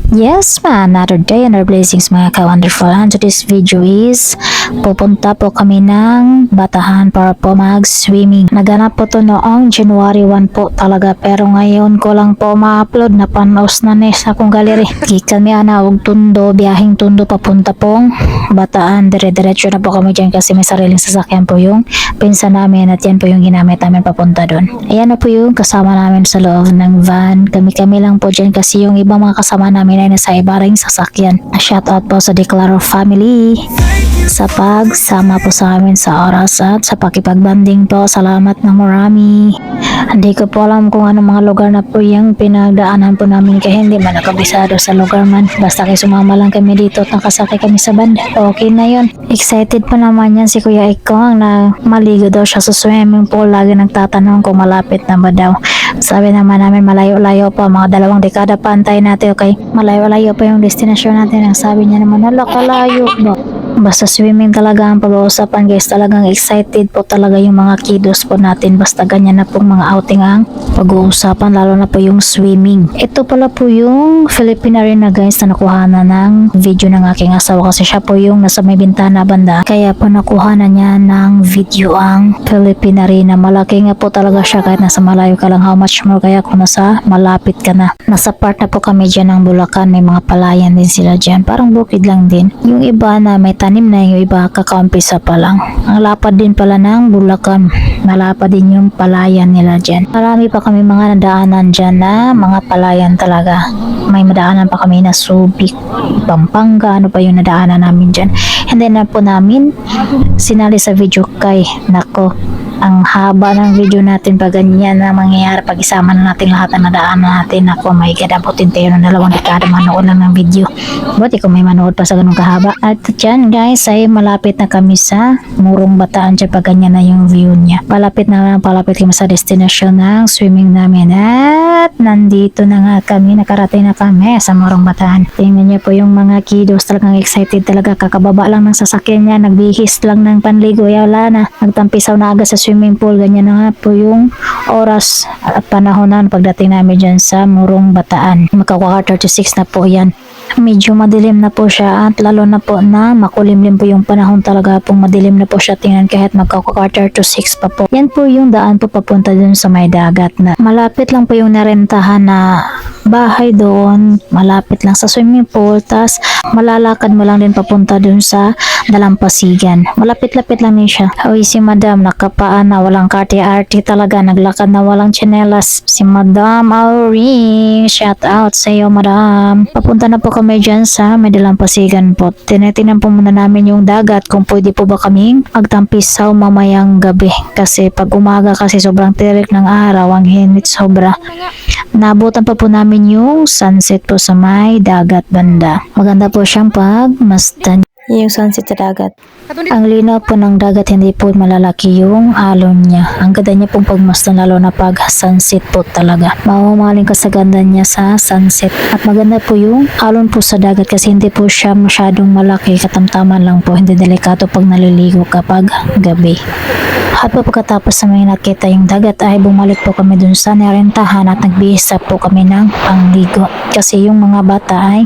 Yes, another day, another blessings mga ka-wonderful. And today's video is pupunta po kami ng Batahan para po mag-swimming. Naganap po to noong January 1 po talaga, pero ngayon ko lang po ma-upload na panos na sa akong galeri. Gikan mi ana og Tondo, biyaheng Tondo papunta pong Bataan. Dire-diretso na po kami dyan kasi may sariling sasakyan po yung pinsan namin at yan po yung ginamit namin papunta doon. Ayan na po yung kasama namin sa loob ng van. Kami-kami lang po dyan kasi yung ibang mga kasama namin ay nasa iba ring sasakyan. Shout out po sa Declaro family sa pagsama po sa amin sa oras at sa pakipagbanding po. Salamat na marami. Hindi ko po alam kung anong mga lugar na po yung pinagdaanan po namin kaya hindi man nakabisado sa lugar man. Basta kayo sumama lang kami dito at nakasakay kami sa banda. Okay na yun. Excited pa naman yan si Kuya Ikong na maligo daw siya sa swimming pool. Lagi nagtatanong kung malapit na ba daw. Sabi naman namin malayo-layo pa, mga 2 dekada pa antay natin, okay? Malayo-layo pa yung destination natin. Ang sabi niya naman, kalayo ba? Basta swimming talaga ang pag-uusapan guys. Talagang excited po talaga yung mga kiddos po natin. Basta ganyan na pong mga outing ang pag-uusapan, lalo na po yung swimming. Ito pala po yung Filipina rin na guys na nakuha na ng video ng aking asawa kasi siya po yung nasa may bintana banda. Kaya po nakuha na niya ng video ang Filipina rin na malaki nga po talaga siya kahit nasa malayo ka lang. How much more kaya kung nasa malapit ka na. Nasa part na po kami dyan ng Bulacan. May mga palayan din sila dyan. Parang bukid lang din. Yung iba na may tanim na, yung iba kakaumpisa pa lang. Ang lapad din pala ng Bulacan. Malapad din yung palayan nila dyan. Marami pa kami mga nadaanan dyan na mga palayan talaga. May madaanan pa kami na Subic, Pampanga, ano pa yung nadaanan namin dyan. And then na po namin sinali sa video kay nako. Ang haba ng video natin pag ganyan na mangyayari pag isama na natin lahat ng nadaanan natin. Ako may gadabutin tayo ng 2 dekada manood lang ng video. Buti kung may manood pa sa ganung kahaba. At dyan guys ay malapit na kami sa Murong Bataan dyan pag ganyan na yung view niya. Palapit kami sa destination ng swimming namin. At nandito na nga kami, nakarating na kami sa Murong Bataan. Tingnan niyo po yung mga kiddos, talagang excited talaga. Kakababa lang ng sasakyan niya, nagbihis lang ng panligo. Wala na, nagtampisaw na agad sa swimming pool. Ganyan na nga po yung oras at panahonan pagdating namin dyan sa Murong Bataan. Magka-quarter to 6 na po yan. Medyo madilim na po siya at lalo na po na makulimlim po yung panahon, talaga pong madilim na po siya tingnan kahit magka-quarter to 6 pa po. Yan po yung daan po papunta dun sa may dagat na malapit lang po yung narentahan na bahay doon, malapit lang sa swimming pool, tas malalakad mo lang din papunta dun sa Dalampasigan. Malapit-lapit lang din siya. Uy, si Madam nakapaan na walang karte-arte talaga, naglakad na walang tsinelas. Si Madam Auring, shout out sa iyo Madam. Papunta na po kami dyan sa may Dalampasigan po. Tinitingnan po muna namin yung dagat kung pwede po ba kaming magtampisaw mamayang gabi. Kasi pag umaga kasi sobrang tirik ng araw, ang hinit sobra. Nabutan pa po namin yung sunset po sa may dagat banda. Maganda po siyang pagmasdan. Yung sunset sa dagat. Ang linaw po ng dagat, hindi po malalaki yung alon niya. Ang ganda niya pong pagmasdan, lalo na pag sunset po talaga. Mamamalin ka sa ganda niya sa sunset. At maganda po yung alon po sa dagat kasi hindi po siya masyadong malaki. Katamtaman lang po, hindi delikato pag naliligo kapag gabi. At po pagkatapos na may nakita yung dagat ay bumalik po kami dun sa narentahan at nagbihisa po kami ng pangligo. Kasi yung mga bata ay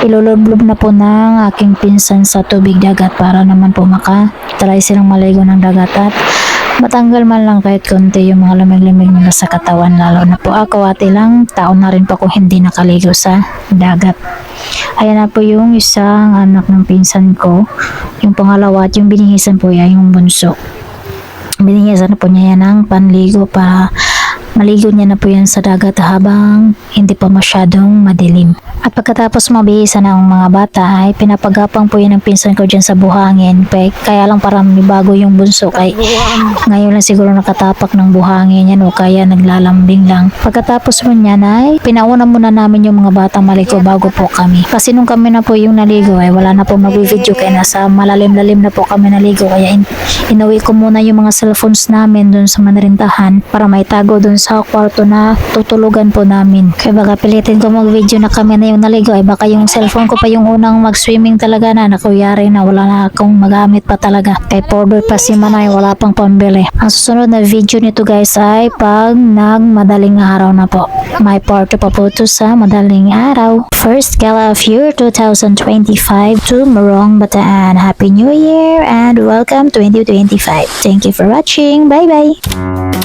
ilulublob na po ng aking pinsan sa tubig dagat para naman po makatry silang maligo ng dagat at matanggal man lang kahit konti yung mga lamig-lamig nila sa katawan, lalo na po ako at ilang taon na rin po kung hindi nakaligo sa dagat. Ayan na po yung isang anak ng pinsan ko, yung pangalawa at yung binihisan po yan yung bunso. Binihisan na po niya yan ng panligo para maligo niya na po yan sa dagat habang hindi pa masyadong madilim. At pagkatapos mabihisa ng mga bata ay pinapagapang po yan ng pinsan ko dyan sa buhangin. Kaya lang parang may bago yung bunso. Ngayon lang siguro nakatapak ng buhangin yan o kaya naglalambing lang. Pagkatapos mo niyan ay pinauna muna namin yung mga bata maligo bago po kami. Kasi nung kami na po yung naligo ay wala na po mag-video kaya nasa malalim-lalim na po kami naligo. Kaya inuwi ko muna yung mga cellphones namin dun sa manarintahan para may tago dun sa kwarto na tutulugan po namin. Kaya baka pilitin ko mag-video na kami na yung naligo ay baka yung cellphone ko pa yung unang mag-swimming talaga na nakuyari na wala na akong magamit pa talaga. Kay powder pa si Manay wala pang pambili. Ang susunod na video nito guys ay pag nagmadaling araw na po. May part 2 pa po ito sa madaling araw. First gala of year 2025 to Morong Bataan. Happy New Year and welcome 2025. Thank you for watching. Bye bye.